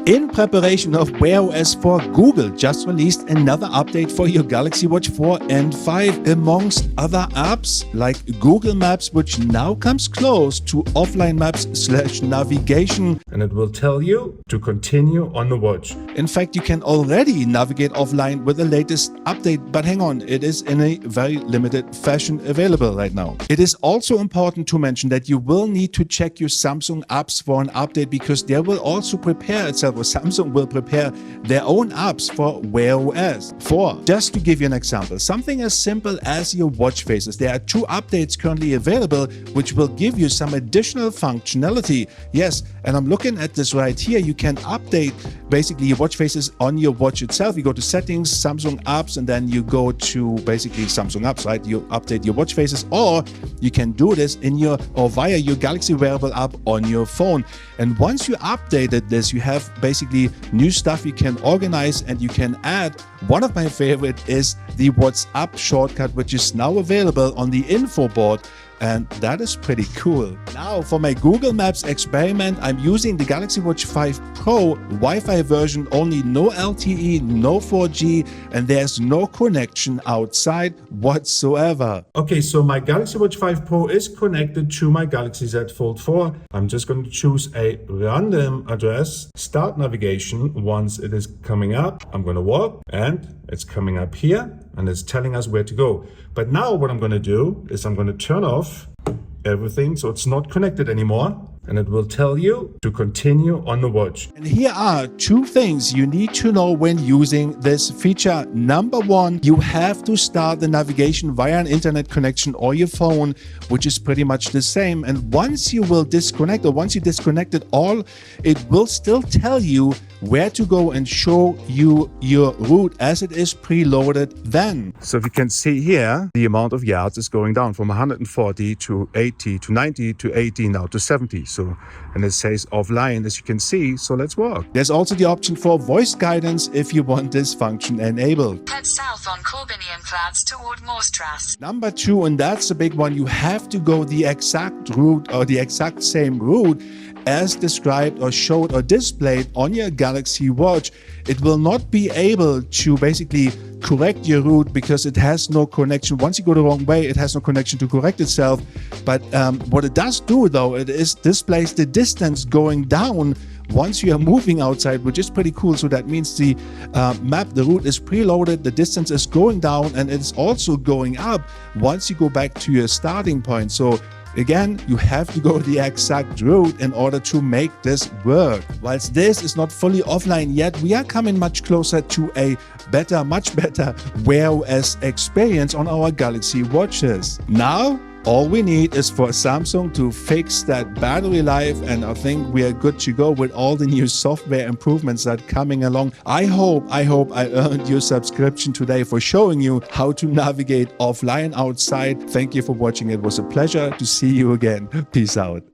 In preparation of Wear OS 4, Google just released another update for your Galaxy Watch 4 and 5, amongst other apps like Google Maps, which now comes close to offline maps/navigation. And it will tell you to continue on the watch. In fact, you can already navigate offline with the latest update, but hang on, it is in a very limited fashion available right now. It is also important to mention that you will need to check your Samsung apps for an update, because they will also prepare itself, or Samsung will prepare their own apps for Wear OS 4. Just to give you an example, something as simple as your watch faces. There are 2 updates currently available which will give you some additional functionality. Yes, and I'm looking at this right here. You can update basically your watch faces on your watch itself. You go to settings, Samsung apps, and then you go to basically Samsung apps, right? You update your watch faces, or you can do this in your or via your Galaxy Wearable app on your phone. And once you updated this, you have basically new stuff you can organize and you can add. One of my favorite is the WhatsApp shortcut, which is now available on the info board. And that is pretty cool. Now for my Google Maps experiment, I'm using the Galaxy Watch 5 Pro Wi-Fi version only, no LTE, no 4G, and there's no connection outside whatsoever. Okay, so my Galaxy Watch 5 Pro is connected to my Galaxy Z Fold 4. I'm just going to choose a random address, start navigation. Once it is coming up, I'm going to walk and it's coming up here and it's telling us where to go. But now what I'm going to do is I'm going to turn off everything so it's not connected anymore, and it will tell you to continue on the watch. And here are 2 things you need to know when using this feature. Number 1, you have to start the navigation via an internet connection or your phone, which is pretty much the same. And once you will disconnect, or once you disconnect it all, it will still tell you where to go and show you your route as it is preloaded then. So if you can see here, the amount of yards is going down from 140 to 80 to 90 to 80 now to 70. So, and it says offline, as you can see. So let's walk. There's also the option for voice guidance if you want this function enabled. Head south on Korbinianplatz toward Moorstrasse. Number 2, and that's the big one, you have to go the exact route, or the exact same route as described or showed or displayed on your Galaxy Watch. It will not be able to basically correct your route because it has no connection. Once you go the wrong way, it has no connection to correct itself. But what it does do, though, it is displays the distance going down once you are moving outside, which is pretty cool. So that means the map, the route is preloaded, the distance is going down, and it's also going up once you go back to your starting point. So again, you have to go the exact route in order to make this work. Whilst this is not fully offline yet, we are coming much closer to a better, much better Wear OS experience on our Galaxy Watches. Now, all we need is for Samsung to fix that battery life, and I think we are good to go with all the new software improvements that are coming along. I hope I earned your subscription today for showing you how to navigate offline outside. Thank you for watching. It was a pleasure to see you again. Peace out.